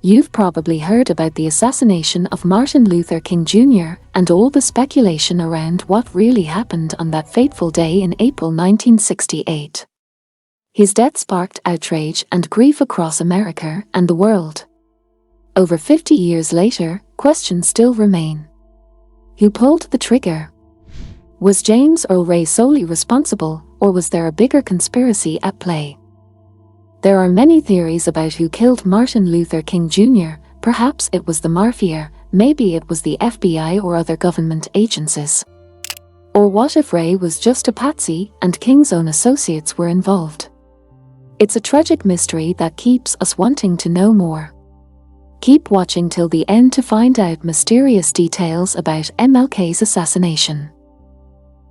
You've probably heard about the assassination of Martin Luther King Jr. and all the speculation around what really happened on that fateful day in April 1968. His death sparked outrage and grief across America and the world. Over 50 years later, questions still remain. Who pulled the trigger? Was James Earl Ray solely responsible, or was there a bigger conspiracy at play? There are many theories about who killed Martin Luther King Jr. Perhaps it was the Mafia, maybe it was the FBI or other government agencies. Or what if Ray was just a patsy and King's own associates were involved? It's a tragic mystery that keeps us wanting to know more. Keep watching till the end to find out mysterious details about MLK's assassination.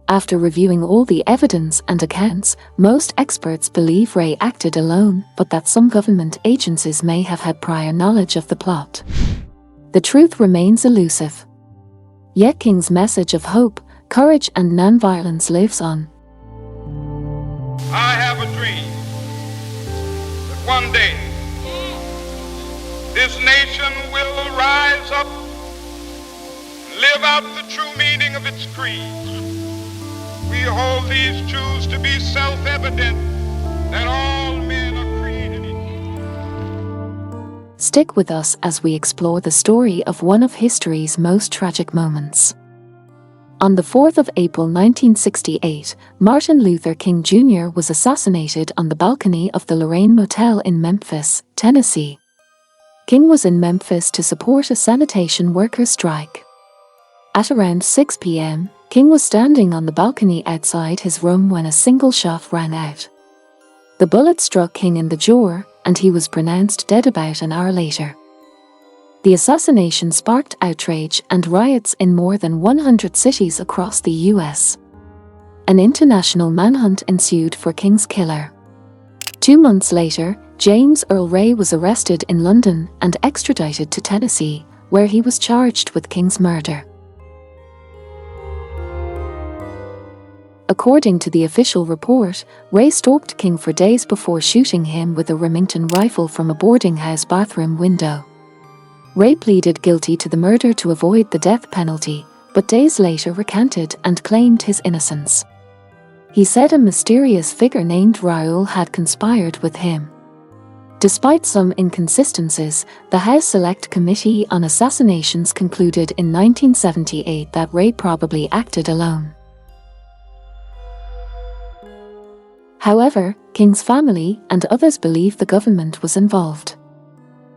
After reviewing all the evidence and accounts, most experts believe Ray acted alone, but that some government agencies may have had prior knowledge of the plot. The truth remains elusive. Yet King's message of hope, courage and non-violence lives on. I have a dream that one day this nation will rise up, live out the true meaning of its creed. We hold these truths to be self-evident, that all men are created equal. Stick with us as we explore the story of one of history's most tragic moments. On the 4th of April 1968, Martin Luther King Jr. was assassinated on the balcony of the Lorraine Motel in Memphis, Tennessee. King was in Memphis to support a sanitation workers' strike. At around 6 p.m., King was standing on the balcony outside his room when a single shot rang out. The bullet struck King in the jaw, and he was pronounced dead about an hour later. The assassination sparked outrage and riots in more than 100 cities across the U.S. An international manhunt ensued for King's killer. 2 months later, James Earl Ray was arrested in London and extradited to Tennessee, where he was charged with King's murder. According to the official report, Ray stalked King for days before shooting him with a Remington rifle from a boarding house bathroom window. Ray pleaded guilty to the murder to avoid the death penalty, but days later recanted and claimed his innocence. He said a mysterious figure named Raoul had conspired with him. Despite some inconsistencies, the House Select Committee on Assassinations concluded in 1978 that Ray probably acted alone. However, King's family and others believe the government was involved.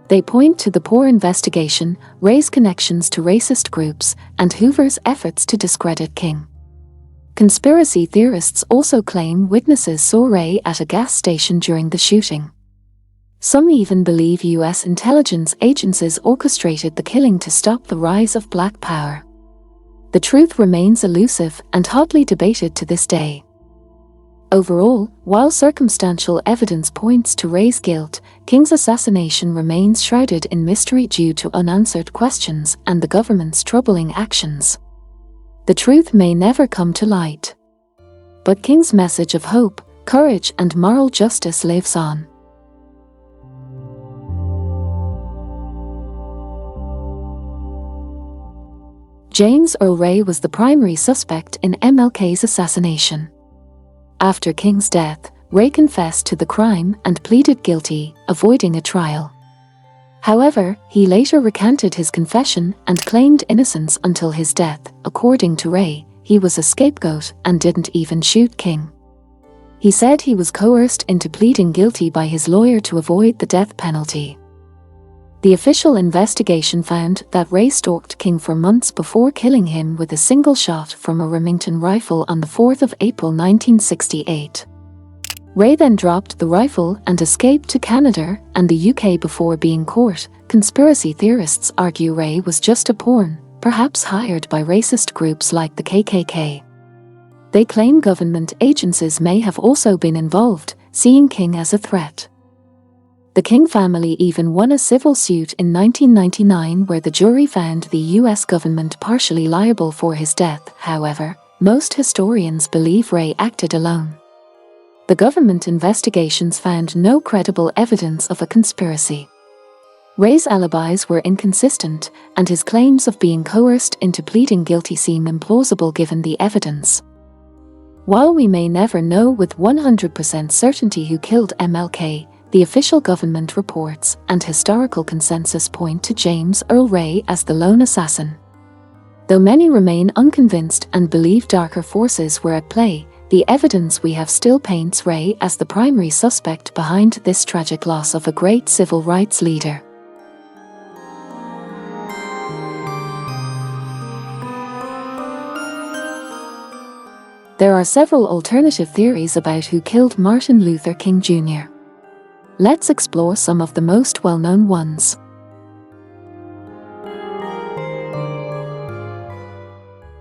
They point to the poor investigation, Ray's connections to racist groups, and Hoover's efforts to discredit King. Conspiracy theorists also claim witnesses saw Ray at a gas station during the shooting. Some even believe U.S. intelligence agencies orchestrated the killing to stop the rise of Black Power. The truth remains elusive and hotly debated to this day. Overall, while circumstantial evidence points to Ray's guilt, King's assassination remains shrouded in mystery due to unanswered questions and the government's troubling actions. The truth may never come to light. But King's message of hope, courage and moral justice lives on. James Earl Ray was the primary suspect in MLK's assassination. After King's death, Ray confessed to the crime and pleaded guilty, avoiding a trial. However, he later recanted his confession and claimed innocence until his death. According to Ray, he was a scapegoat and didn't even shoot King. He said he was coerced into pleading guilty by his lawyer to avoid the death penalty. The official investigation found that Ray stalked King for months before killing him with a single shot from a Remington rifle on the 4th of April 1968. Ray then dropped the rifle and escaped to Canada and the UK before being caught. Conspiracy theorists argue Ray was just a pawn, perhaps hired by racist groups like the KKK. They claim government agencies may have also been involved, seeing King as a threat. The King family even won a civil suit in 1999 where the jury found the US government partially liable for his death. However, most historians believe Ray acted alone. The government investigations found no credible evidence of a conspiracy. Ray's alibis were inconsistent, and his claims of being coerced into pleading guilty seem implausible given the evidence. While we may never know with 100% certainty who killed MLK, the official government reports and historical consensus point to James Earl Ray as the lone assassin. Though many remain unconvinced and believe darker forces were at play, the evidence we have still paints Ray as the primary suspect behind this tragic loss of a great civil rights leader. There are several alternative theories about who killed Martin Luther King Jr. Let's explore some of the most well-known ones.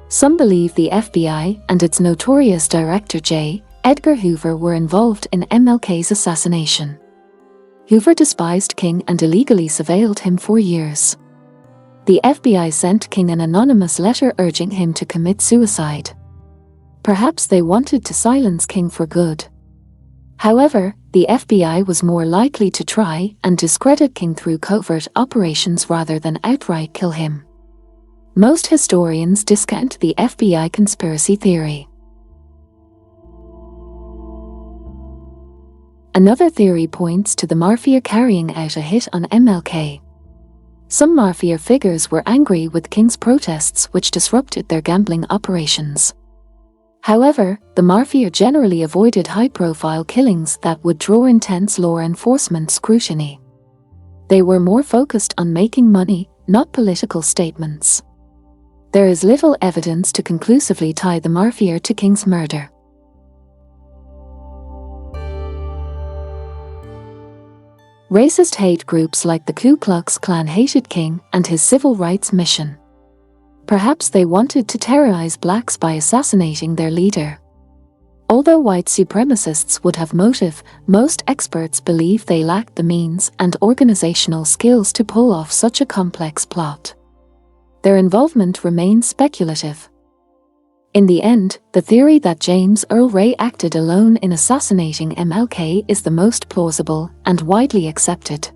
Some believe the FBI and its notorious Director J. Edgar Hoover were involved in MLK's assassination. Hoover despised King and illegally surveilled him for years. The FBI sent King an anonymous letter urging him to commit suicide. Perhaps they wanted to silence King for good. However, the FBI was more likely to try and discredit King through covert operations rather than outright kill him. Most historians discount the FBI conspiracy theory. Another theory points to the Mafia carrying out a hit on MLK. Some Mafia figures were angry with King's protests, which disrupted their gambling operations. However, the Mafia generally avoided high-profile killings that would draw intense law enforcement scrutiny. They were more focused on making money, not political statements. There is little evidence to conclusively tie the Mafia to King's murder. Racist hate groups like the Ku Klux Klan hated King and his civil rights mission. Perhaps they wanted to terrorize blacks by assassinating their leader. Although white supremacists would have motive, most experts believe they lacked the means and organizational skills to pull off such a complex plot. Their involvement remains speculative. In the end, the theory that James Earl Ray acted alone in assassinating MLK is the most plausible and widely accepted.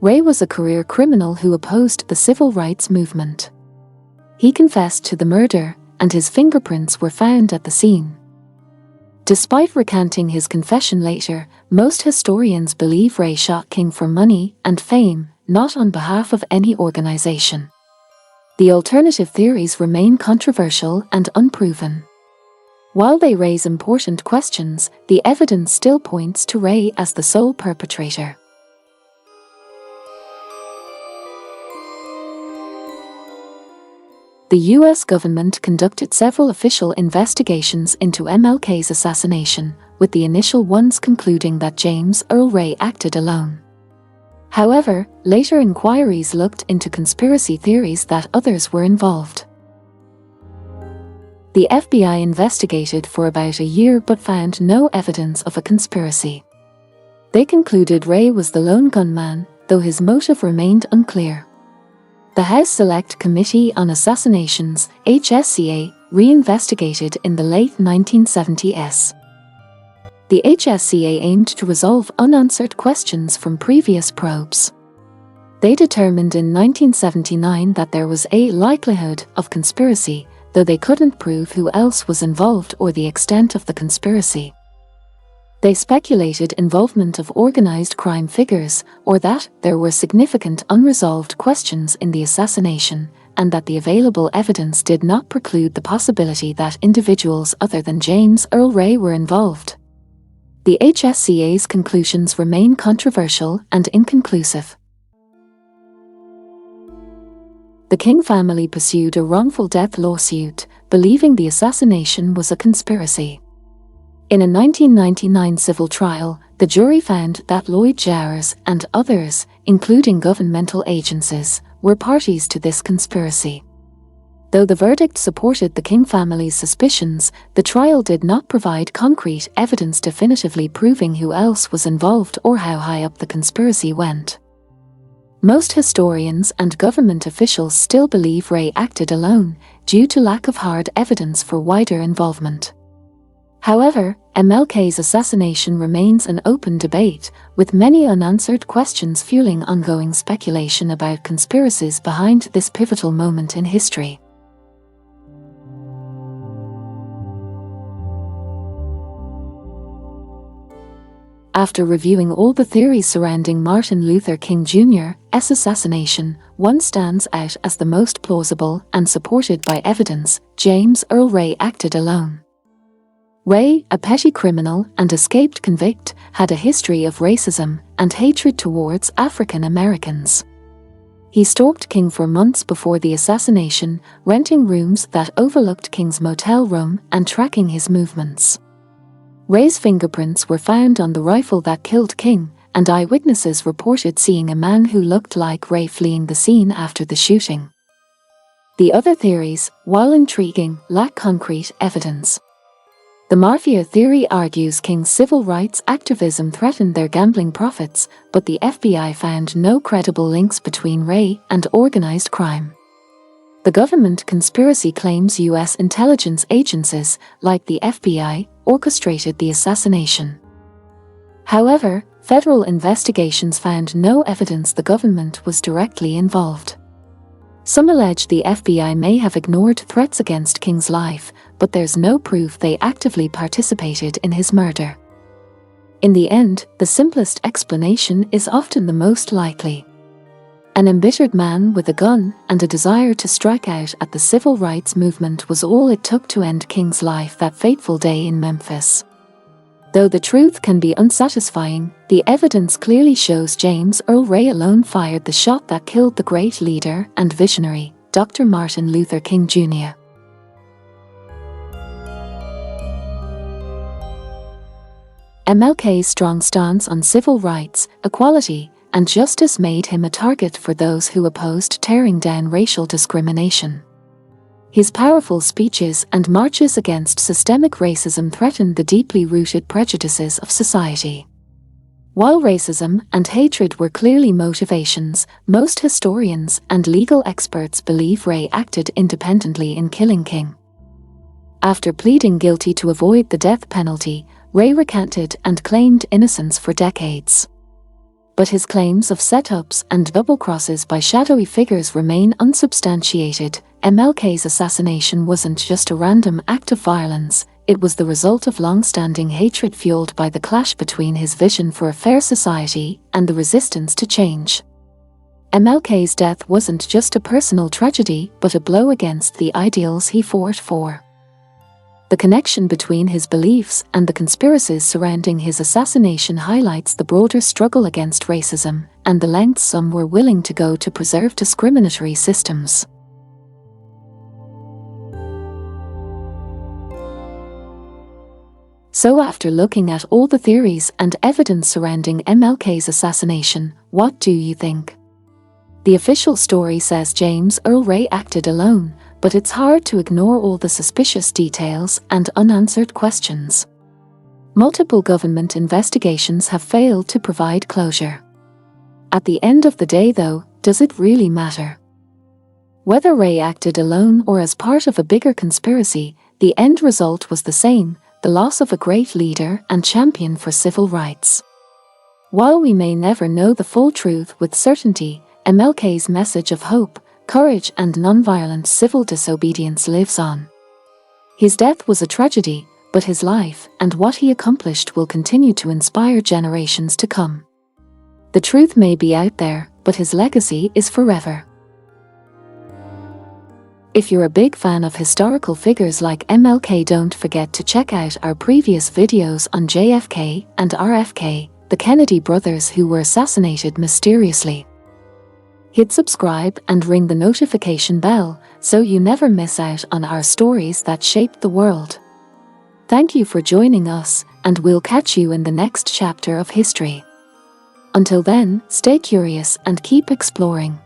Ray was a career criminal who opposed the civil rights movement. He confessed to the murder, and his fingerprints were found at the scene. Despite recanting his confession later, most historians believe Ray shot King for money and fame, not on behalf of any organization. The alternative theories remain controversial and unproven. While they raise important questions, the evidence still points to Ray as the sole perpetrator. The US government conducted several official investigations into MLK's assassination, with the initial ones concluding that James Earl Ray acted alone. However, later inquiries looked into conspiracy theories that others were involved. The FBI investigated for about a year but found no evidence of a conspiracy. They concluded Ray was the lone gunman, though his motive remained unclear. The House Select Committee on Assassinations, HSCA, re-investigated in the late 1970s. The HSCA aimed to resolve unanswered questions from previous probes. They determined in 1979 that there was a likelihood of conspiracy, though they couldn't prove who else was involved or the extent of the conspiracy. They speculated involvement of organized crime figures, or that there were significant unresolved questions in the assassination, and that the available evidence did not preclude the possibility that individuals other than James Earl Ray were involved. The HSCA's conclusions remain controversial and inconclusive. The King family pursued a wrongful death lawsuit, believing the assassination was a conspiracy. In a 1999 civil trial, the jury found that Lloyd Jowers and others, including governmental agencies, were parties to this conspiracy. Though the verdict supported the King family's suspicions, the trial did not provide concrete evidence definitively proving who else was involved or how high up the conspiracy went. Most historians and government officials still believe Ray acted alone, due to lack of hard evidence for wider involvement. However, MLK's assassination remains an open debate, with many unanswered questions fueling ongoing speculation about conspiracies behind this pivotal moment in history. After reviewing all the theories surrounding Martin Luther King Jr.'s assassination, one stands out as the most plausible and supported by evidence: James Earl Ray acted alone. Ray, a petty criminal and escaped convict, had a history of racism and hatred towards African Americans. He stalked King for months before the assassination, renting rooms that overlooked King's motel room and tracking his movements. Ray's fingerprints were found on the rifle that killed King, and eyewitnesses reported seeing a man who looked like Ray fleeing the scene after the shooting. The other theories, while intriguing, lack concrete evidence. The mafia theory argues King's civil rights activism threatened their gambling profits, but the FBI found no credible links between Ray and organized crime. The government conspiracy claims U.S. intelligence agencies, like the FBI, orchestrated the assassination. However, federal investigations found no evidence the government was directly involved. Some allege the FBI may have ignored threats against King's life, but there's no proof they actively participated in his murder. In the end, the simplest explanation is often the most likely. An embittered man with a gun and a desire to strike out at the civil rights movement was all it took to end King's life that fateful day in Memphis. Though the truth can be unsatisfying, the evidence clearly shows James Earl Ray alone fired the shot that killed the great leader and visionary, Dr. Martin Luther King Jr. MLK's strong stance on civil rights, equality, and justice made him a target for those who opposed tearing down racial discrimination. His powerful speeches and marches against systemic racism threatened the deeply rooted prejudices of society. While racism and hatred were clearly motivations, most historians and legal experts believe Ray acted independently in killing King. After pleading guilty to avoid the death penalty, Ray recanted and claimed innocence for decades. But his claims of setups and double crosses by shadowy figures remain unsubstantiated. MLK's assassination wasn't just a random act of violence, it was the result of long-standing hatred fueled by the clash between his vision for a fair society and the resistance to change. MLK's death wasn't just a personal tragedy, but a blow against the ideals he fought for. The connection between his beliefs and the conspiracies surrounding his assassination highlights the broader struggle against racism and the lengths some were willing to go to preserve discriminatory systems. So after looking at all the theories and evidence surrounding MLK's assassination, what do you think? The official story says James Earl Ray acted alone, but it's hard to ignore all the suspicious details and unanswered questions. Multiple government investigations have failed to provide closure. At the end of the day, though, does it really matter? Whether Ray acted alone or as part of a bigger conspiracy, the end result was the same: the loss of a great leader and champion for civil rights. While we may never know the full truth with certainty, MLK's message of hope, courage and nonviolent civil disobedience lives on. His death was a tragedy, but his life and what he accomplished will continue to inspire generations to come. The truth may be out there, but his legacy is forever. If you're a big fan of historical figures like MLK, don't forget to check out our previous videos on JFK and RFK, the Kennedy brothers who were assassinated mysteriously. Hit subscribe and ring the notification bell so you never miss out on our stories that shaped the world. Thank you for joining us, and we'll catch you in the next chapter of history. Until then, stay curious and keep exploring.